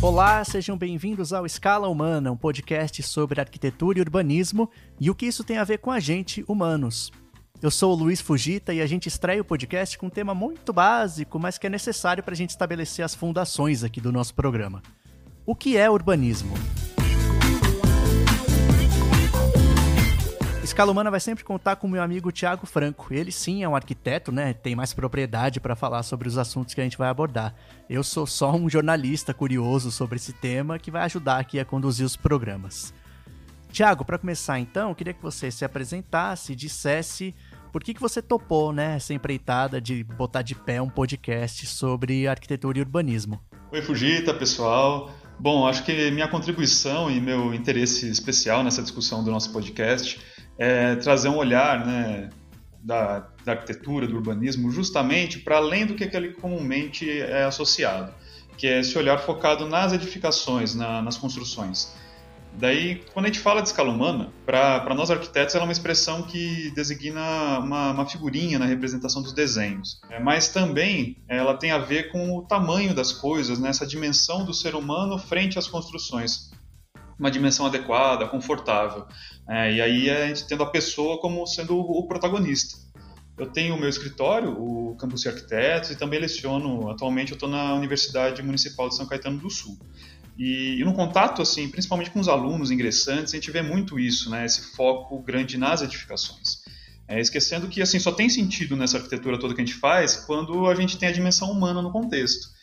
Olá, sejam bem-vindos ao Escala Humana, um podcast sobre arquitetura e urbanismo e o que isso tem a ver com a gente, humanos. Eu sou o Luiz Fujita e a gente estreia o podcast com um tema muito básico, mas que é necessário para a gente estabelecer as fundações aqui do nosso programa. O que é urbanismo? Escala Humana vai sempre contar com o meu amigo Thiago Franco. Ele sim é um arquiteto, né? Tem mais propriedade para falar sobre os assuntos que a gente vai abordar. Eu sou só um jornalista curioso sobre esse tema que vai ajudar aqui a conduzir os programas. Thiago, para começar então, eu queria que você se apresentasse e dissesse por que você topou, né, essa empreitada de botar de pé um podcast sobre arquitetura e urbanismo. Oi, Fujita, pessoal. Bom, acho que minha contribuição e meu interesse especial nessa discussão do nosso podcast é trazer um olhar, né, da arquitetura, do urbanismo, justamente para além do que ele comumente é associado, que é esse olhar focado nas edificações, nas construções. Daí, quando a gente fala de escala humana, para nós arquitetos ela é uma expressão que designa uma figurinha na representação dos desenhos, mas também ela tem a ver com o tamanho das coisas, né, essa dimensão do ser humano frente às construções. Uma dimensão adequada, confortável. E aí a gente tendo a pessoa como sendo o protagonista. Eu tenho o meu escritório, o Campus de Arquitetos, e também leciono, atualmente eu estou na Universidade Municipal de São Caetano do Sul. E no contato, assim, principalmente com os alunos ingressantes, a gente vê muito isso, né, esse foco grande nas edificações. Esquecendo que assim, só tem sentido nessa arquitetura toda que a gente faz quando a gente tem a dimensão humana no contexto.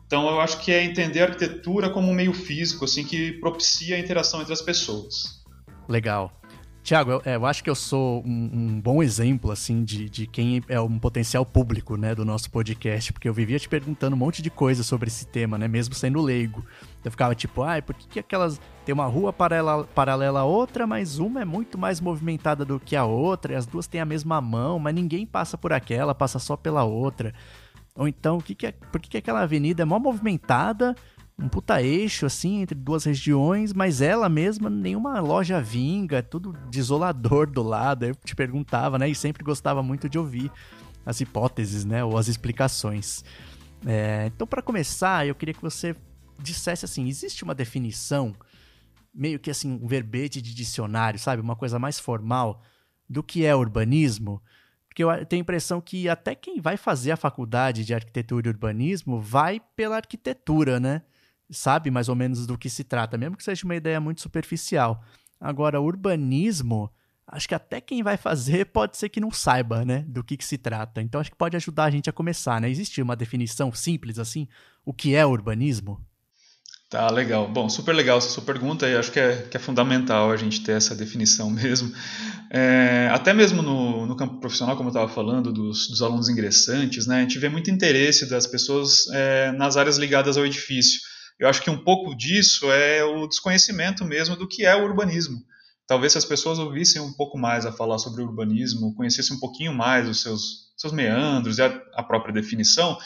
Então, eu acho que é entender a arquitetura como um meio físico, assim, que propicia a interação entre as pessoas. Legal. Thiago, eu acho que eu sou um bom exemplo, assim, de quem é um potencial público, né, do nosso podcast, porque eu vivia te perguntando um monte de coisa sobre esse tema, né, mesmo sendo leigo. Eu ficava tipo, por que aquelas... Tem uma rua paralela a outra, mas uma é muito mais movimentada do que a outra, e as duas têm a mesma mão, mas ninguém passa por aquela, passa só pela outra. Ou então, por que aquela avenida é mó movimentada, um puta eixo, assim, entre duas regiões, mas ela mesma, nenhuma loja vinga, tudo desolador do lado. Eu te perguntava, né, e sempre gostava muito de ouvir as hipóteses, né, ou as explicações. Então, para começar, eu queria que você dissesse assim, existe uma definição, meio que assim, um verbete de dicionário, sabe, uma coisa mais formal do que é urbanismo? Porque eu tenho a impressão que até quem vai fazer a faculdade de arquitetura e urbanismo vai pela arquitetura, né? Sabe mais ou menos do que se trata, mesmo que seja uma ideia muito superficial. Agora, urbanismo, acho que até quem vai fazer pode ser que não saiba, né, do que se trata. Então, acho que pode ajudar a gente a começar, né? Existe uma definição simples assim? O que é urbanismo? Tá, legal. Bom, super legal essa sua pergunta e acho que é fundamental a gente ter essa definição mesmo. Até mesmo no campo profissional, como eu estava falando, dos alunos ingressantes, né, a gente vê muito interesse das pessoas nas áreas ligadas ao edifício. Eu acho que um pouco disso é o desconhecimento mesmo do que é o urbanismo. Talvez se as pessoas ouvissem um pouco mais a falar sobre o urbanismo, conhecessem um pouquinho mais os seus meandros e a própria definição,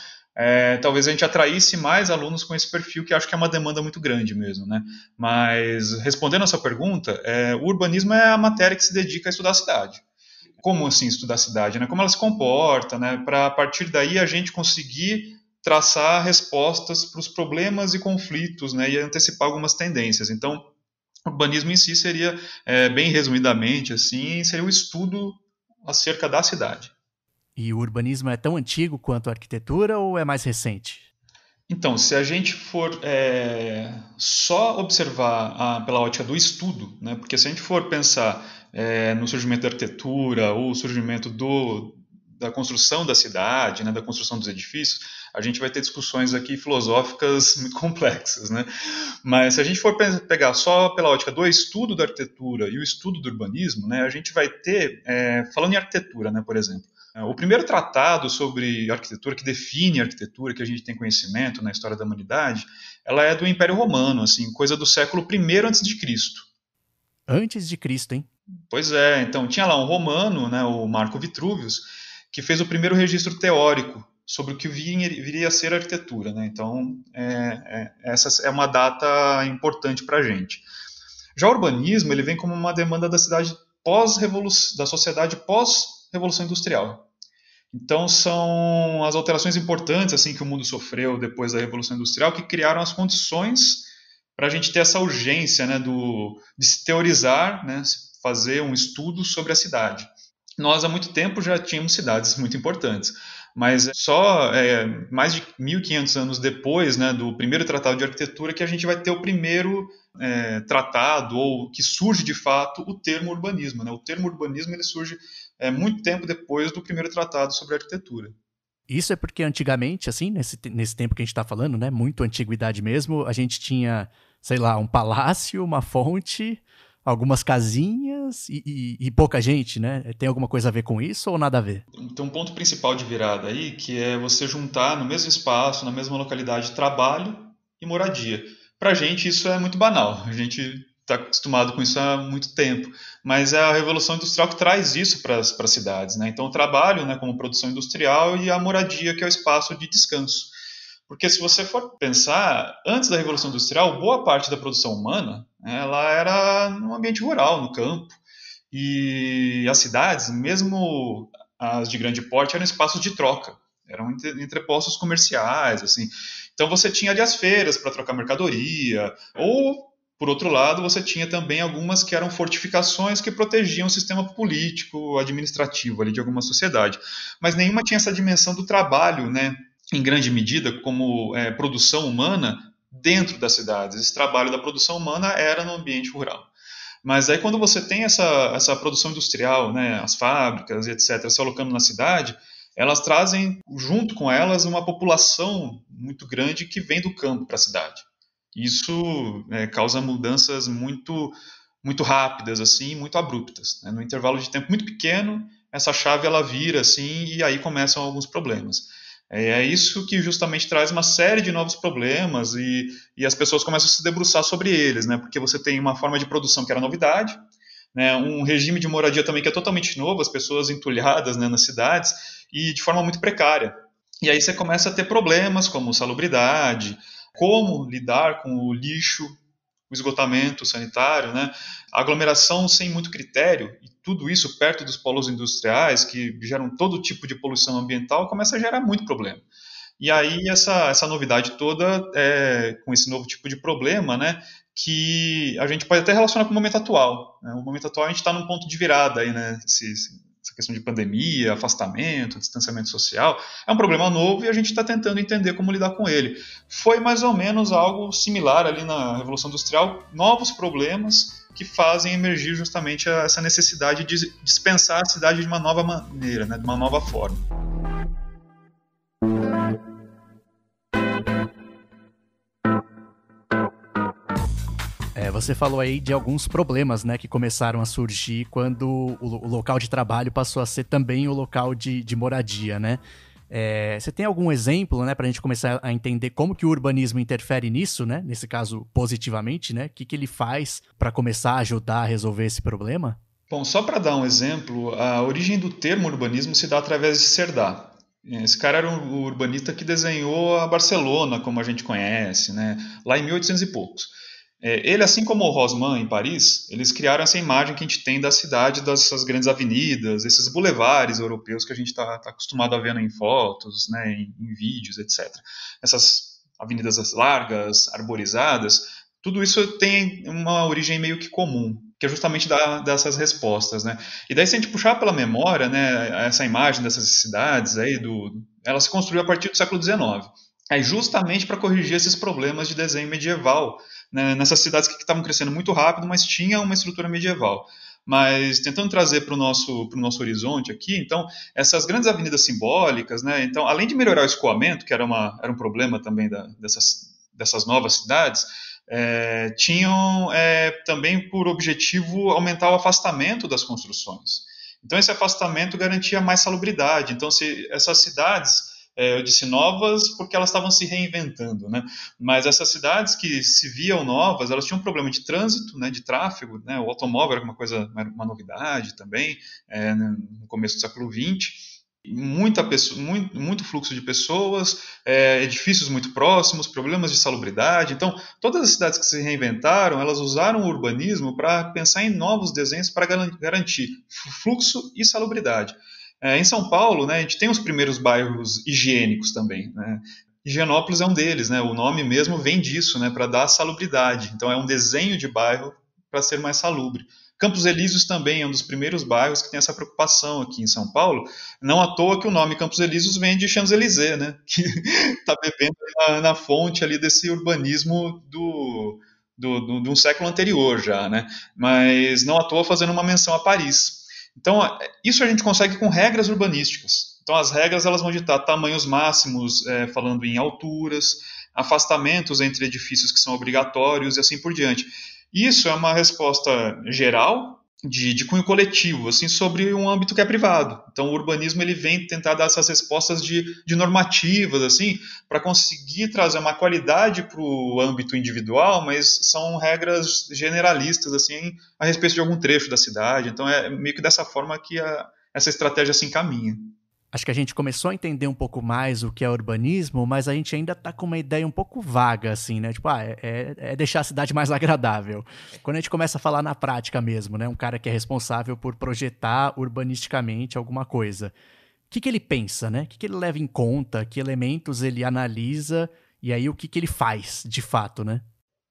talvez a gente atraísse mais alunos com esse perfil, que acho que é uma demanda muito grande mesmo, né? Mas, respondendo a sua pergunta, o urbanismo é a matéria que se dedica a estudar a cidade. Como assim estudar a cidade? Né? Como ela se comporta, né? Para a partir daí a gente conseguir traçar respostas para os problemas e conflitos, né? E antecipar algumas tendências. Então, o urbanismo em si seria, bem resumidamente, assim, seria o estudo acerca da cidade. E o urbanismo é tão antigo quanto a arquitetura ou é mais recente? Então, se a gente for só observar pela ótica do estudo, né, porque se a gente for pensar no surgimento da arquitetura ou o surgimento da construção da cidade, né, da construção dos edifícios, a gente vai ter discussões aqui filosóficas muito complexas, né? Mas se a gente for pegar só pela ótica do estudo da arquitetura e o estudo do urbanismo, né, a gente vai ter, falando em arquitetura, né, por exemplo, o primeiro tratado sobre arquitetura, que define a arquitetura, que a gente tem conhecimento na história da humanidade, ela é do Império Romano, assim, coisa do século I a.C. Antes de Cristo, hein? Pois é, então tinha lá um romano, né, o Marco Vitruvius, que fez o primeiro registro teórico sobre o que viria a ser a arquitetura, né? Então, essa é uma data importante para a gente. Já o urbanismo, ele vem como uma demanda da cidade da sociedade pós Revolução Industrial. Então, são as alterações importantes assim que o mundo sofreu depois da Revolução Industrial que criaram as condições para a gente ter essa urgência, né, de se teorizar, né, fazer um estudo sobre a cidade. Nós, há muito tempo, já tínhamos cidades muito importantes, mas só mais de 1.500 anos depois, né, do primeiro tratado de arquitetura que a gente vai ter o primeiro tratado, ou que surge de fato o termo urbanismo. Né? O termo urbanismo ele surge muito tempo depois do primeiro tratado sobre arquitetura. Isso é porque antigamente, assim, nesse tempo que a gente está falando, né, muito antiguidade mesmo, a gente tinha, sei lá, um palácio, uma fonte, algumas casinhas e pouca gente, né? Tem alguma coisa a ver com isso ou nada a ver? Tem um ponto principal de virada aí, que é você juntar no mesmo espaço, na mesma localidade, trabalho e moradia. Para a gente isso é muito banal, a gente está acostumado com isso há muito tempo, mas é a Revolução Industrial que traz isso para as cidades. Né? Então o trabalho, né, como produção industrial, e a moradia, que é o espaço de descanso. Porque se você for pensar, antes da Revolução Industrial, boa parte da produção humana, ela era no ambiente rural, no campo. E as cidades, mesmo as de grande porte, eram espaços de troca. Eram entrepostos comerciais, assim. Então você tinha ali as feiras para trocar mercadoria, ou, por outro lado, você tinha também algumas que eram fortificações que protegiam o sistema político, administrativo ali de alguma sociedade. Mas nenhuma tinha essa dimensão do trabalho, né? Em grande medida, como produção humana dentro das cidades. Esse trabalho da produção humana era no ambiente rural. Mas aí quando você tem essa produção industrial, né, as fábricas e etc., se alocando na cidade, elas trazem junto com elas uma população muito grande que vem do campo para a cidade. Isso causa mudanças muito rápidas, assim, muito abruptas. Né? No intervalo de tempo muito pequeno, essa chave ela vira assim e aí começam alguns problemas. É isso que justamente traz uma série de novos problemas e as pessoas começam a se debruçar sobre eles, né? Porque você tem uma forma de produção que era novidade, né? Um regime de moradia também que é totalmente novo, as pessoas entulhadas, né, nas cidades e de forma muito precária. E aí você começa a ter problemas como salubridade, como lidar com o lixo, o esgotamento sanitário, né? A aglomeração sem muito critério, e tudo isso perto dos polos industriais, que geram todo tipo de poluição ambiental, começa a gerar muito problema. E aí essa novidade toda, com esse novo tipo de problema, né, que a gente pode até relacionar com o momento atual. Né? O momento atual a gente está num ponto de virada aí, né? Essa questão de pandemia, afastamento, distanciamento social, é um problema novo e a gente está tentando entender como lidar com ele. Foi mais ou menos algo similar ali na Revolução Industrial, novos problemas que fazem emergir justamente essa necessidade de dispensar a cidade de uma nova maneira, né, de uma nova forma. Você falou aí de alguns problemas, né, que começaram a surgir quando o local de trabalho passou a ser também o local de moradia, né? Você tem algum exemplo, né, para a gente começar a entender como que o urbanismo interfere nisso, né? Nesse caso, positivamente, né? O que ele faz para começar a ajudar a resolver esse problema? Bom, só para dar um exemplo, a origem do termo urbanismo se dá através de Cerdá. Esse cara era o urbanista que desenhou a Barcelona, como a gente conhece, né? Lá em 1800 e poucos. Ele, assim como o Haussmann em Paris, eles criaram essa imagem que a gente tem da cidade, dessas grandes avenidas, esses bulevares europeus que a gente está acostumado a ver em fotos, né, em vídeos, etc. Essas avenidas largas, arborizadas, tudo isso tem uma origem meio que comum, que é justamente dessas respostas. Né? E daí, se a gente puxar pela memória, né, essa imagem dessas cidades, aí ela se construiu a partir do século XIX. Justamente para corrigir esses problemas de desenho medieval, né, nessas cidades que estavam crescendo muito rápido, mas tinha uma estrutura medieval. Mas tentando trazer para o nosso horizonte aqui, então, essas grandes avenidas simbólicas, né, então, além de melhorar o escoamento, que era um problema também dessas novas cidades, tinham também por objetivo aumentar o afastamento das construções. Então, esse afastamento garantia mais salubridade. Então, se essas cidades... eu disse novas porque elas estavam se reinventando, né? Mas essas cidades que se viam novas, elas tinham um problema de trânsito, né, de tráfego, né? O automóvel era uma novidade também, no começo do século XX. Muito fluxo de pessoas, edifícios muito próximos, problemas de salubridade. Então, todas as cidades que se reinventaram, elas usaram o urbanismo para pensar em novos desenhos para garantir fluxo e salubridade. Em São Paulo, né, a gente tem os primeiros bairros higiênicos também, né? Higienópolis é um deles, né? O nome mesmo vem disso, né? Para dar salubridade. Então é um desenho de bairro para ser mais salubre. Campos Elíseos também é um dos primeiros bairros que tem essa preocupação aqui em São Paulo. Não à toa que o nome Campos Elíseos vem de Champs-Élysées, né? Que está bebendo na fonte ali desse urbanismo de um século anterior já, né? Mas não à toa fazendo uma menção a Paris. Então, isso a gente consegue com regras urbanísticas. Então, as regras elas vão ditar tamanhos máximos, falando em alturas, afastamentos entre edifícios que são obrigatórios e assim por diante. Isso é uma resposta geral, de cunho coletivo, assim, sobre um âmbito que é privado. Então, o urbanismo ele vem tentar dar essas respostas de normativas, assim, para conseguir trazer uma qualidade para o âmbito individual, mas são regras generalistas, assim, a respeito de algum trecho da cidade. Então, é meio que dessa forma que essa estratégia se encaminha. Acho que a gente começou a entender um pouco mais o que é urbanismo, mas a gente ainda tá com uma ideia um pouco vaga, assim, né? Tipo, é deixar a cidade mais agradável. Quando a gente começa a falar na prática mesmo, né? Um cara que é responsável por projetar urbanisticamente alguma coisa. O que ele pensa, né? O que ele leva em conta? Que elementos ele analisa? E aí o que ele faz, de fato, né?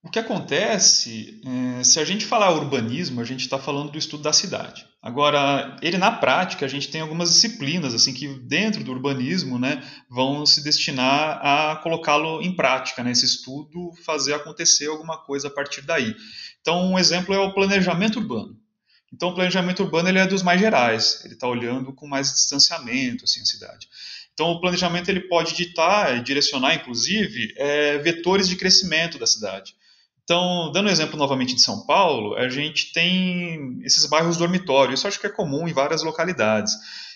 O que acontece, se a gente falar urbanismo, a gente está falando do estudo da cidade. Agora, ele na prática, a gente tem algumas disciplinas assim que dentro do urbanismo, né, vão se destinar a colocá-lo em prática, né, esse estudo, fazer acontecer alguma coisa a partir daí. Então, um exemplo é o planejamento urbano. Então, o planejamento urbano ele é dos mais gerais, ele está olhando com mais distanciamento assim, a cidade. Então, o planejamento ele pode ditar, direcionar, inclusive, vetores de crescimento da cidade. Então, dando um exemplo novamente de São Paulo, a gente tem esses bairros dormitórios, isso acho que é comum em várias localidades.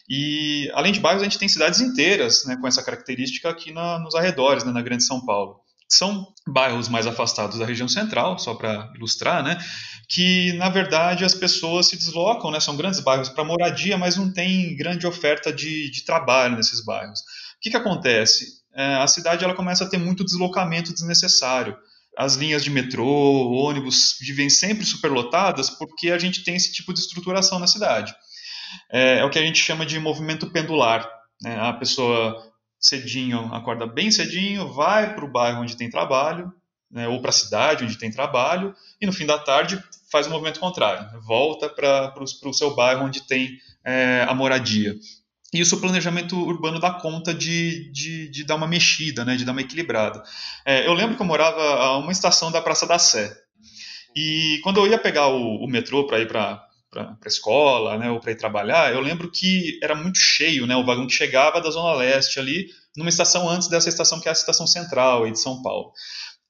E, além de bairros, a gente tem cidades inteiras, né, com essa característica aqui nos arredores, né, na Grande São Paulo. São bairros mais afastados da região central, só para ilustrar, né, que, na verdade, as pessoas se deslocam, né, são grandes bairros para moradia, mas não tem grande oferta de trabalho nesses bairros. O que acontece? A cidade ela começa a ter muito deslocamento desnecessário. As linhas de metrô, ônibus vivem sempre superlotadas porque a gente tem esse tipo de estruturação na cidade. É o que a gente chama de movimento pendular, né? A pessoa cedinho, acorda bem cedinho, vai para o bairro onde tem trabalho, né? Ou para a cidade onde tem trabalho, e no fim da tarde faz o movimento contrário, né? Volta para o seu bairro onde tem a moradia. E isso o planejamento urbano dá conta de dar uma mexida, né, de dar uma equilibrada. Eu lembro que eu morava a uma estação da Praça da Sé. E quando eu ia pegar o metrô para ir para a escola, né, ou para ir trabalhar, eu lembro que era muito cheio, né, o vagão que chegava da Zona Leste ali, numa estação antes dessa estação que é a Estação Central aí de São Paulo.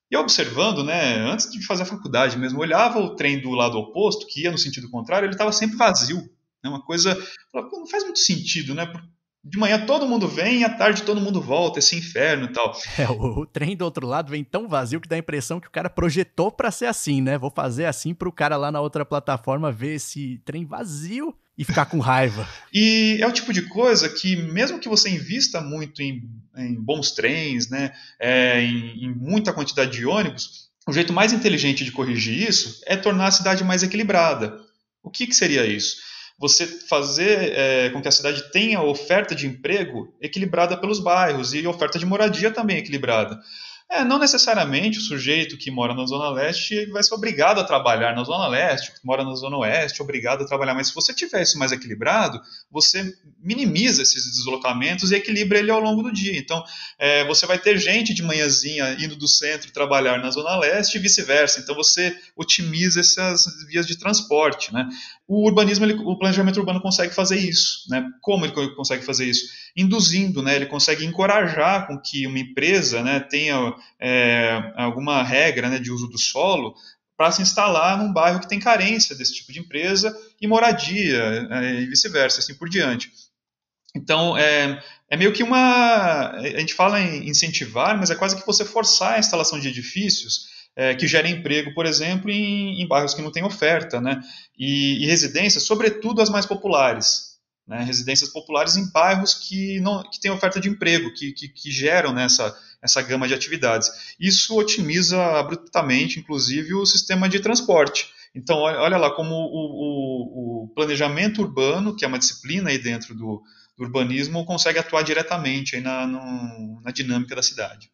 E observando, né, antes de fazer a faculdade mesmo, eu olhava o trem do lado oposto, que ia no sentido contrário, ele estava sempre vazio. É uma coisa, não faz muito sentido, né? De manhã todo mundo vem e à tarde todo mundo volta, esse inferno e tal. O trem do outro lado vem tão vazio que dá a impressão que o cara projetou pra ser assim, né? Vou fazer assim pro cara lá na outra plataforma ver esse trem vazio e ficar com raiva. E é o tipo de coisa que, mesmo que você invista muito em bons trens, né, em muita quantidade de ônibus, o jeito mais inteligente de corrigir isso é tornar a cidade mais equilibrada. O que seria isso? Você fazer com que a cidade tenha oferta de emprego equilibrada pelos bairros e oferta de moradia também equilibrada. Não necessariamente o sujeito que mora na Zona Leste vai ser obrigado a trabalhar na Zona Leste, o que mora na Zona Oeste é obrigado a trabalhar, mas se você tiver isso mais equilibrado, você minimiza esses deslocamentos e equilibra ele ao longo do dia. Então, você vai ter gente de manhãzinha indo do centro trabalhar na Zona Leste e vice-versa. Então, você otimiza essas vias de transporte, né? O urbanismo, o planejamento urbano consegue fazer isso, né? Como ele consegue fazer isso? Induzindo, né? Ele consegue encorajar com que uma empresa, né, tenha alguma regra, né, de uso do solo para se instalar num bairro que tem carência desse tipo de empresa e moradia, e vice-versa, assim por diante. Então, é meio que a gente fala em incentivar, mas é quase que você forçar a instalação de edifícios que gerem emprego, por exemplo, em bairros que não têm oferta, né? E residências, sobretudo as mais populares. Né, residências populares em bairros que têm oferta de emprego, que geram essa gama de atividades. Isso otimiza abruptamente, inclusive, o sistema de transporte. Então, olha lá como o planejamento urbano, que é uma disciplina aí dentro do do urbanismo consegue atuar diretamente aí na dinâmica da cidade.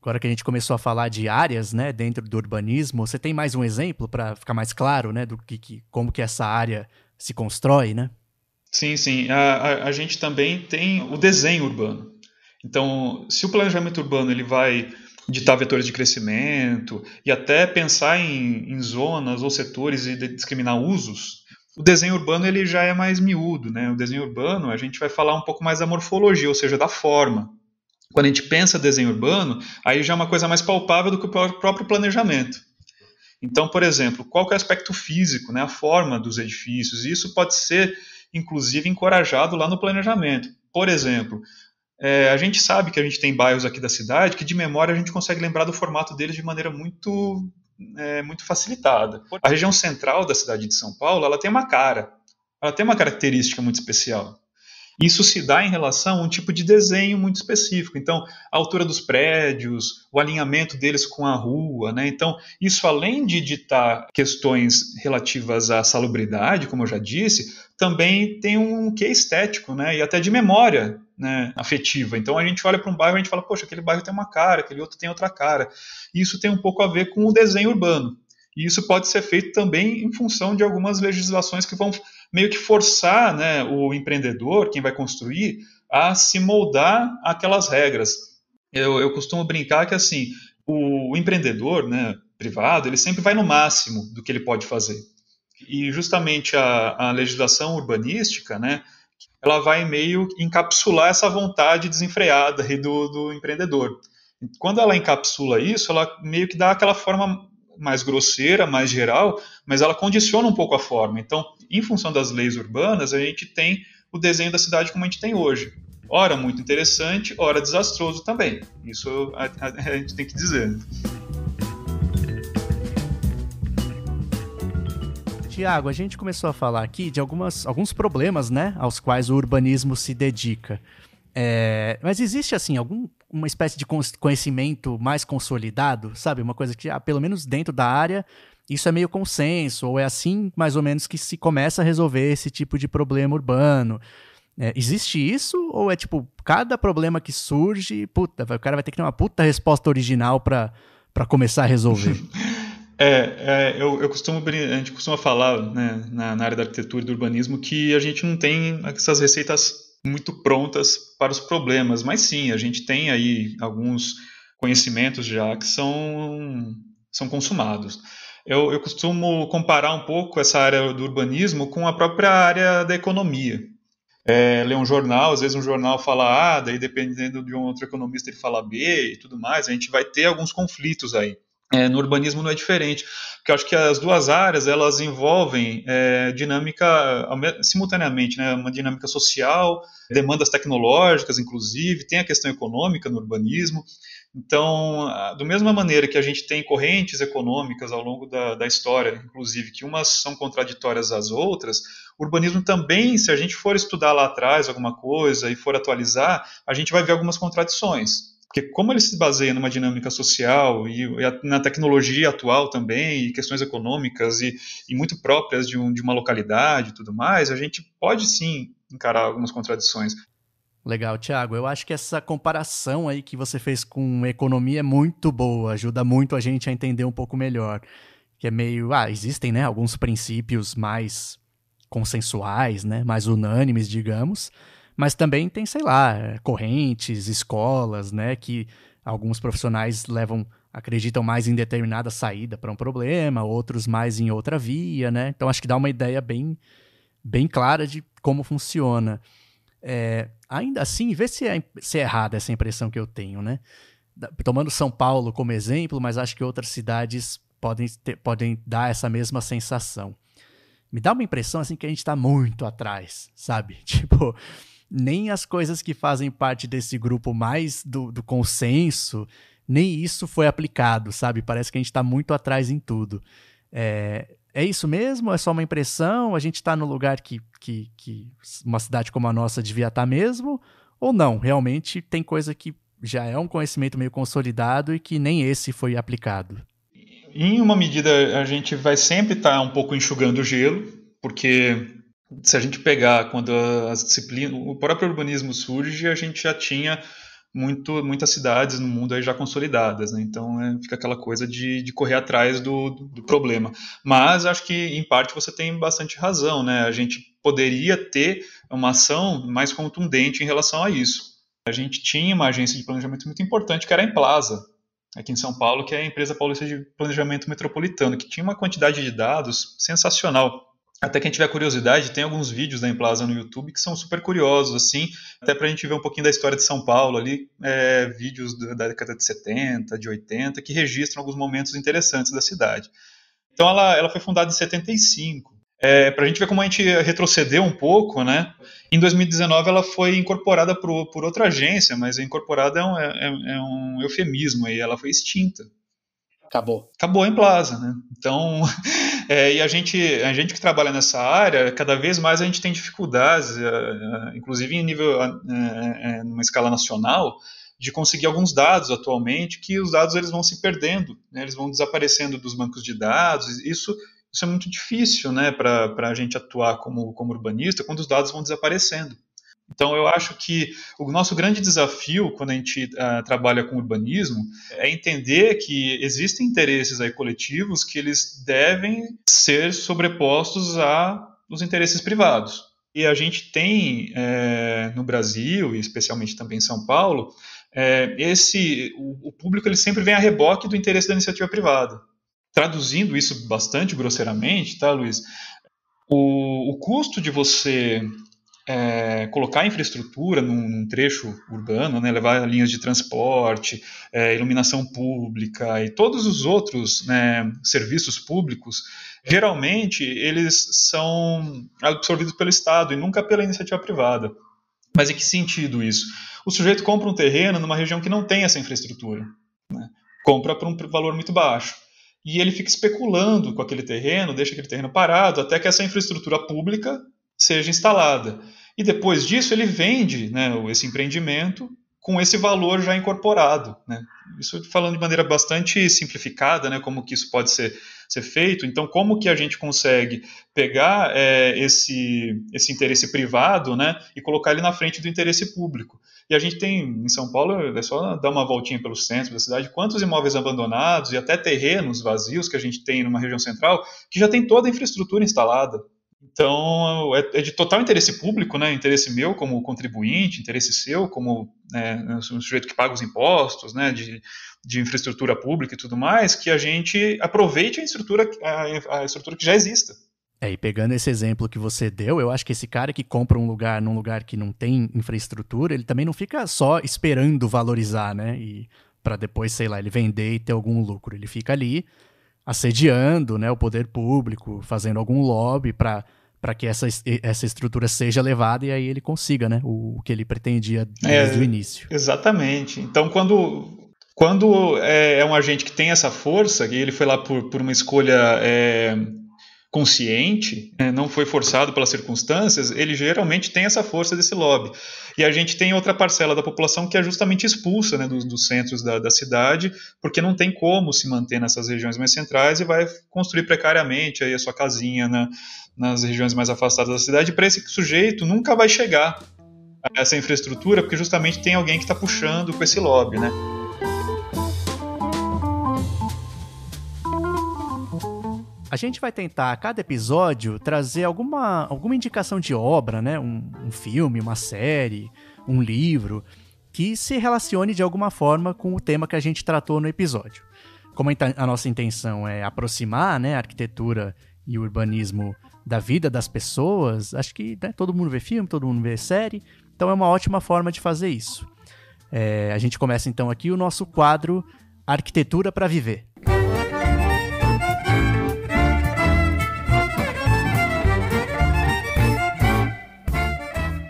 Agora que a gente começou a falar de áreas, né, dentro do urbanismo, você tem mais um exemplo para ficar mais claro, né, do como que essa área se constrói, né? Sim, sim. A gente também tem o desenho urbano. Então, se o planejamento urbano ele vai ditar vetores de crescimento e até pensar em zonas ou setores e discriminar usos, o desenho urbano ele já é mais miúdo, né? O desenho urbano a gente vai falar um pouco mais da morfologia, ou seja, da forma. Quando a gente pensa desenho urbano, aí já é uma coisa mais palpável do que o próprio planejamento. Então, por exemplo, qual que é o aspecto físico, né? A forma dos edifícios, e isso pode ser, inclusive, encorajado lá no planejamento. Por exemplo, a gente sabe que a gente tem bairros aqui da cidade que de memória a gente consegue lembrar do formato deles de maneira muito facilitada. A região central da cidade de São Paulo, ela tem uma característica muito especial. Isso se dá em relação a um tipo de desenho muito específico. Então, a altura dos prédios, o alinhamento deles com a rua, né? Então, isso além de ditar questões relativas à salubridade, como eu já disse, também tem um quê estético, né? E até de memória, né, afetiva. Então, a gente olha para um bairro e a gente fala, poxa, aquele bairro tem uma cara, aquele outro tem outra cara. E isso tem um pouco a ver com o desenho urbano. E isso pode ser feito também em função de algumas legislações que vão meio que forçar, né, o empreendedor, quem vai construir, a se moldar àquelas regras. Eu costumo brincar que assim, o empreendedor, né, privado, ele sempre vai no máximo do que ele pode fazer. E justamente a legislação urbanística, né, ela vai meio encapsular essa vontade desenfreada do empreendedor. Quando ela encapsula isso, ela meio que dá aquela forma mais grosseira, mais geral, mas ela condiciona um pouco a forma. Então, em função das leis urbanas, a gente tem o desenho da cidade como a gente tem hoje. Ora muito interessante, ora desastroso também. Isso a gente tem que dizer. Tiago, a gente começou a falar aqui de alguns problemas, né, aos quais o urbanismo se dedica. Mas existe, assim, uma espécie de conhecimento mais consolidado, sabe? Uma coisa que, pelo menos dentro da área, isso é meio consenso, ou é assim, mais ou menos, que se começa a resolver esse tipo de problema urbano. Existe isso? Ou é, tipo, cada problema que surge, o cara vai ter que ter uma puta resposta original pra começar a resolver? A gente costuma falar, né, na área da arquitetura e do urbanismo que a gente não tem essas receitas muito prontas para os problemas, mas sim, a gente tem aí alguns conhecimentos já que são consumados. Eu costumo comparar um pouco essa área do urbanismo com a própria área da economia. Ler um jornal, às vezes um jornal fala A, daí dependendo de um outro economista ele fala B e tudo mais, a gente vai ter alguns conflitos aí. No urbanismo não é diferente, porque eu acho que as duas áreas elas envolvem dinâmica simultaneamente, né? Uma dinâmica social, demandas tecnológicas, inclusive, tem a questão econômica no urbanismo. Então, da mesma maneira que a gente tem correntes econômicas ao longo da história, inclusive, que umas são contraditórias às outras, o urbanismo também, se a gente for estudar lá atrás alguma coisa e for atualizar, a gente vai ver algumas contradições. Porque como ele se baseia numa dinâmica social e na tecnologia atual também, e questões econômicas e muito próprias de uma localidade e tudo mais, a gente pode sim encarar algumas contradições. Legal, Thiago. Eu acho que essa comparação aí que você fez com economia é muito boa, ajuda muito a gente a entender um pouco melhor. Que é meio, existem, né, alguns princípios mais consensuais, né, mais unânimes, digamos, mas também tem, sei lá, correntes, escolas, né, que alguns profissionais acreditam mais em determinada saída para um problema, outros mais em outra via, né? Então acho que dá uma ideia bem, bem clara de como funciona. Ainda assim, vê se é errada essa impressão que eu tenho, né? Tomando São Paulo como exemplo, mas acho que outras cidades podem dar essa mesma sensação. Me dá uma impressão assim que a gente está muito atrás, sabe? Tipo, nem as coisas que fazem parte desse grupo mais do consenso, nem isso foi aplicado, sabe? Parece que a gente está muito atrás em tudo. É isso mesmo? É só uma impressão? A gente está no lugar que uma cidade como a nossa devia estar mesmo? Ou não? Realmente tem coisa que já é um conhecimento meio consolidado e que nem esse foi aplicado? Em uma medida, a gente vai sempre estar um pouco enxugando o gelo, porque Se a gente pegar quando as disciplinas, o próprio urbanismo surge, a gente já tinha muitas cidades no mundo aí já consolidadas, né? Então fica aquela coisa de correr atrás do problema. Mas acho que em parte você tem bastante razão, né? A gente poderia ter uma ação mais contundente em relação a isso. A gente tinha uma agência de planejamento muito importante que era a Emplasa, aqui em São Paulo, que é a empresa paulista de planejamento metropolitano, que tinha uma quantidade de dados sensacional. Até quem tiver curiosidade, tem alguns vídeos da Emplasa no YouTube que são super curiosos, assim, até para a gente ver um pouquinho da história de São Paulo ali, vídeos da década de 70, de 80, que registram alguns momentos interessantes da cidade. Então ela foi fundada em 75. Para a gente ver como a gente retrocedeu um pouco, né? Em 2019 ela foi incorporada por outra agência, mas incorporada é um eufemismo, aí ela foi extinta. Acabou a Emplasa, né? Então, e a gente que trabalha nessa área, cada vez mais a gente tem dificuldades, inclusive em nível, numa escala nacional, de conseguir alguns dados atualmente, que os dados eles vão se perdendo, né? Eles vão desaparecendo dos bancos de dados. Isso é muito difícil, né, para a gente atuar como urbanista quando os dados vão desaparecendo. Então, eu acho que o nosso grande desafio quando a gente trabalha com urbanismo é entender que existem interesses aí coletivos que eles devem ser sobrepostos aos interesses privados. E a gente tem no Brasil, e especialmente também em São Paulo, o público ele sempre vem a reboque do interesse da iniciativa privada. Traduzindo isso bastante grosseiramente, tá, Luiz? O custo de você colocar infraestrutura num trecho urbano, né, levar linhas de transporte, iluminação pública e todos os outros, né, serviços públicos, geralmente eles são absorvidos pelo Estado e nunca pela iniciativa privada. Mas em que sentido isso? O sujeito compra um terreno numa região que não tem essa infraestrutura, né? Compra por um valor muito baixo. E ele fica especulando com aquele terreno, deixa aquele terreno parado, até que essa infraestrutura pública seja instalada. E depois disso ele vende, né, esse empreendimento com esse valor já incorporado, né? Isso falando de maneira bastante simplificada, né, como que isso pode ser feito. Então, como que a gente consegue pegar esse interesse privado, né, e colocar ele na frente do interesse público? E a gente tem, em São Paulo, é só dar uma voltinha pelo centro da cidade, quantos imóveis abandonados e até terrenos vazios que a gente tem numa região central que já tem toda a infraestrutura instalada. Então, é de total interesse público, né? Interesse meu como contribuinte, interesse seu como um sujeito que paga os impostos, né? de infraestrutura pública e tudo mais, que a gente aproveite a estrutura que já exista. E pegando esse exemplo que você deu, eu acho que esse cara que compra um lugar num lugar que não tem infraestrutura, ele também não fica só esperando valorizar, né? E para depois, sei lá, ele vender e ter algum lucro. Ele fica ali assediando, né, o poder público, fazendo algum lobby para que essa estrutura seja levada e aí ele consiga, né, o que ele pretendia desde o início. Exatamente. Então, quando é um agente que tem essa força, e ele foi lá por uma escolha consciente, não foi forçado pelas circunstâncias, ele geralmente tem essa força desse lobby. E a gente tem outra parcela da população que é justamente expulsa, né, dos centros da cidade, porque não tem como se manter nessas regiões mais centrais e vai construir precariamente aí a sua casinha nas regiões mais afastadas da cidade. Para esse sujeito nunca vai chegar a essa infraestrutura, porque justamente tem alguém que está puxando com esse lobby, né? A gente vai tentar, a cada episódio, trazer alguma indicação de obra, né? Um filme, uma série, um livro, que se relacione de alguma forma com o tema que a gente tratou no episódio. Como a nossa intenção é aproximar, né, a arquitetura e o urbanismo da vida das pessoas, acho que, né, todo mundo vê filme, todo mundo vê série, então é uma ótima forma de fazer isso. A gente começa então aqui o nosso quadro Arquitetura para Viver.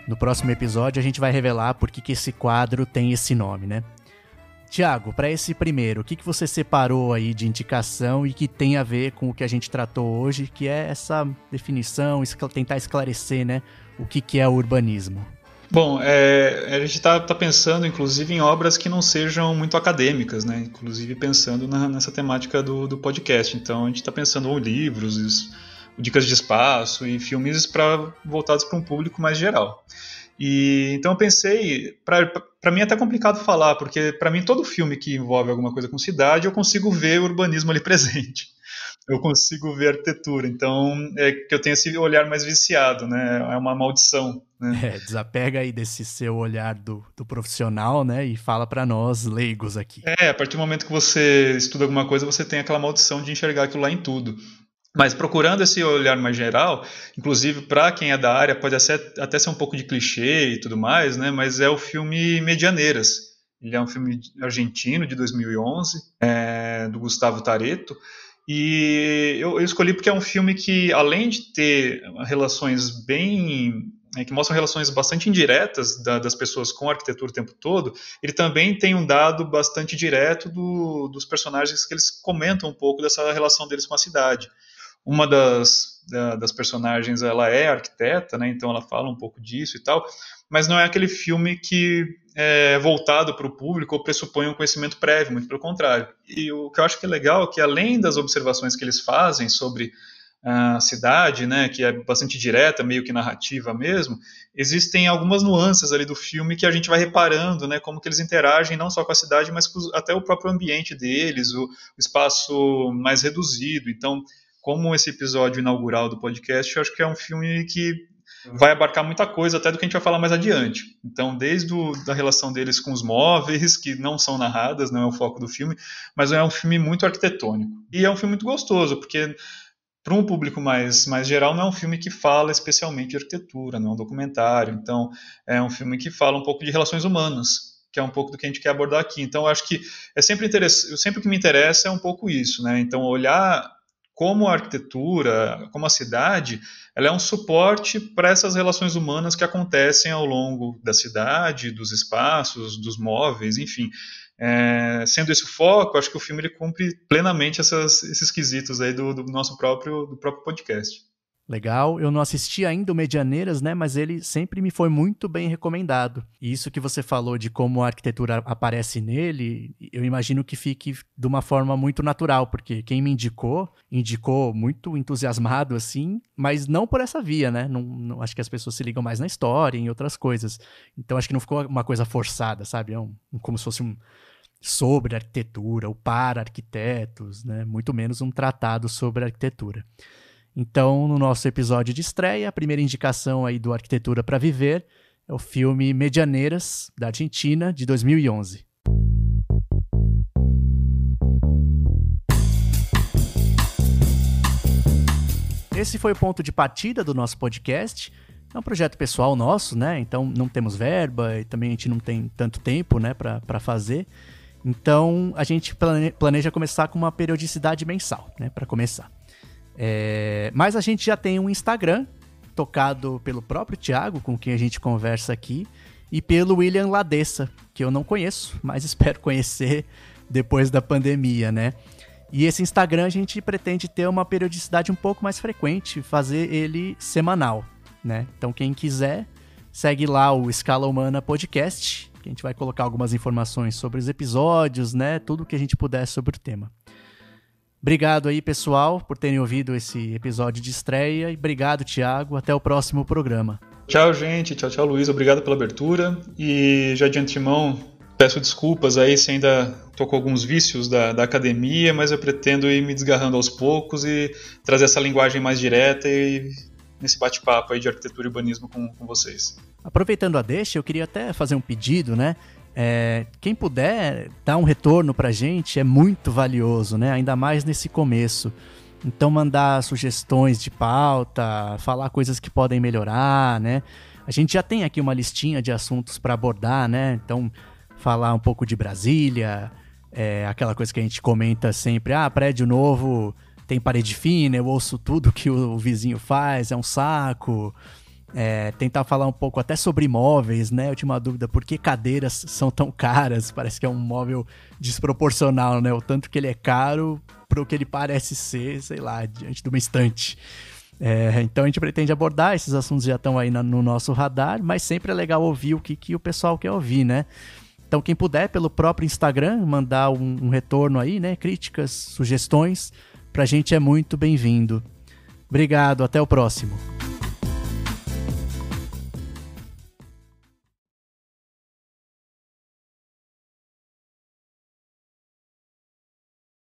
No próximo episódio a gente vai revelar por que esse quadro tem esse nome, né? Tiago, para esse primeiro, o que você separou aí de indicação e que tem a ver com o que a gente tratou hoje, que é essa definição, tentar esclarecer, né, o que é o urbanismo? Bom, a gente está pensando, inclusive, em obras que não sejam muito acadêmicas, né? Inclusive pensando nessa temática do podcast. Então, a gente está pensando em livros, Dicas de Espaço e filmes voltados para um público mais geral. E então eu pensei, para mim é até complicado falar, porque para mim todo filme que envolve alguma coisa com cidade, eu consigo ver o urbanismo ali presente. Eu consigo ver arquitetura, então é que eu tenho esse olhar mais viciado, né? É uma maldição, né? Desapega aí desse seu olhar do profissional, né? E fala para nós, leigos aqui. A partir do momento que você estuda alguma coisa, você tem aquela maldição de enxergar aquilo lá em tudo. Mas procurando esse olhar mais geral, inclusive para quem é da área, pode até ser um pouco de clichê e tudo mais, né? Mas é o filme Medianeiras. Ele é um filme argentino de 2011, do Gustavo Tareto. E eu escolhi porque é um filme que, além de ter relações que mostram relações bastante indiretas das pessoas com a arquitetura o tempo todo, ele também tem um dado bastante direto dos personagens que eles comentam um pouco dessa relação deles com a cidade. Uma das personagens, ela é arquiteta, né, então ela fala um pouco disso e tal, mas não é aquele filme que é voltado para o público ou pressupõe um conhecimento prévio, muito pelo contrário. E o que eu acho que é legal é que, além das observações que eles fazem sobre a cidade, né, que é bastante direta, meio que narrativa mesmo, existem algumas nuances ali do filme que a gente vai reparando, né, como que eles interagem não só com a cidade, mas até o próprio ambiente deles, o espaço mais reduzido. Então, como esse episódio inaugural do podcast, eu acho que é um filme que vai abarcar muita coisa, até do que a gente vai falar mais adiante. Então, desde da relação deles com os móveis, que não são narradas, não é o foco do filme, mas é um filme muito arquitetônico. E é um filme muito gostoso, porque para um público mais geral, não é um filme que fala especialmente de arquitetura, não é um documentário. Então, é um filme que fala um pouco de relações humanas, que é um pouco do que a gente quer abordar aqui. Então, eu acho que sempre o que me interessa é um pouco isso, né? Então, olhar como a arquitetura, como a cidade, ela é um suporte para essas relações humanas que acontecem ao longo da cidade, dos espaços, dos móveis, enfim. Sendo esse o foco, acho que o filme ele cumpre plenamente esses quesitos aí do nosso próprio podcast. Legal, eu não assisti ainda o Medianeiras, né, mas ele sempre me foi muito bem recomendado. E isso que você falou de como a arquitetura aparece nele, eu imagino que fique de uma forma muito natural, porque quem me indicou muito entusiasmado, assim, mas não por essa via, né, não, acho que as pessoas se ligam mais na história e em outras coisas. Então acho que não ficou uma coisa forçada, sabe, como se fosse sobre arquitetura ou para arquitetos, né, muito menos um tratado sobre arquitetura. Então, no nosso episódio de estreia, a primeira indicação aí do Arquitetura para Viver é o filme Medianeiras, da Argentina, de 2011. Esse foi o ponto de partida do nosso podcast. É um projeto pessoal nosso, né? Então, não temos verba e também a gente não tem tanto tempo, né, para fazer. Então, a gente planeja começar com uma periodicidade mensal, né, para começar. Mas a gente já tem um Instagram tocado pelo próprio Thiago, com quem a gente conversa aqui, e pelo William Ladessa, que eu não conheço, mas espero conhecer depois da pandemia, né? E esse Instagram a gente pretende ter uma periodicidade um pouco mais frequente, fazer ele semanal, né? Então quem quiser, segue lá o Escala Humana Podcast, que a gente vai colocar algumas informações sobre os episódios, né? Tudo que a gente puder sobre o tema. Obrigado aí, pessoal, por terem ouvido esse episódio de estreia. E obrigado, Thiago. Até o próximo programa. Tchau, gente. Tchau, Luiz. Obrigado pela abertura. E já de antemão, peço desculpas aí se ainda tô com alguns vícios da academia, mas eu pretendo ir me desgarrando aos poucos e trazer essa linguagem mais direta e nesse bate-papo aí de arquitetura e urbanismo com vocês. Aproveitando a deixa, eu queria até fazer um pedido, né? Quem puder dar um retorno pra gente é muito valioso, né? Ainda mais nesse começo. Então mandar sugestões de pauta, falar coisas que podem melhorar, né? A gente já tem aqui uma listinha de assuntos para abordar, né? Então falar um pouco de Brasília, aquela coisa que a gente comenta sempre, prédio novo tem parede fina, eu ouço tudo que o vizinho faz, é um saco. Tentar falar um pouco até sobre imóveis, né? Eu tinha uma dúvida, por que cadeiras são tão caras? Parece que é um móvel desproporcional, né? O tanto que ele é caro pro que ele parece ser, sei lá, diante de uma estante. Então a gente pretende abordar, esses assuntos já estão aí no nosso radar, mas sempre é legal ouvir o que o pessoal quer ouvir, né? Então quem puder, pelo próprio Instagram, mandar um retorno aí, né? Críticas, sugestões, pra gente é muito bem-vindo. Obrigado, até o próximo.